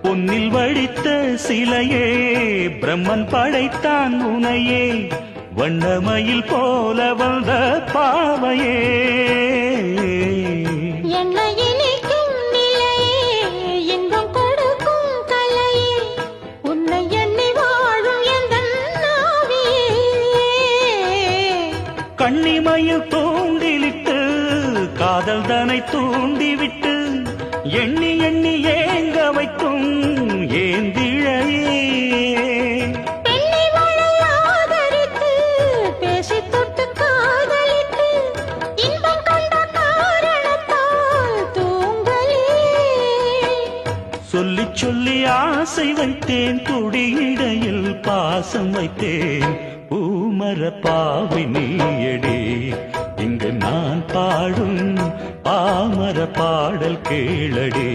பொன்னில் வடித்த சிலையே பிரம்மன் படைத்தான் உனையே வண்ணமயில் போல வந்த பாவையே கண்ணிமையில் தூண்டிலிட்டு காதல் தனை தூண்டிவிட்டு எண்ணி எண்ணி ஏங்க வைக்கும் ஏந்திழையே சொல்லி சொல்லி ஆசை வைத்தேன் துடியிடையில் பாசம் வைத்தேன் பூமர பாவை நீயடி இங்கு நான் பாடும் பாமர பாடல் கேளடி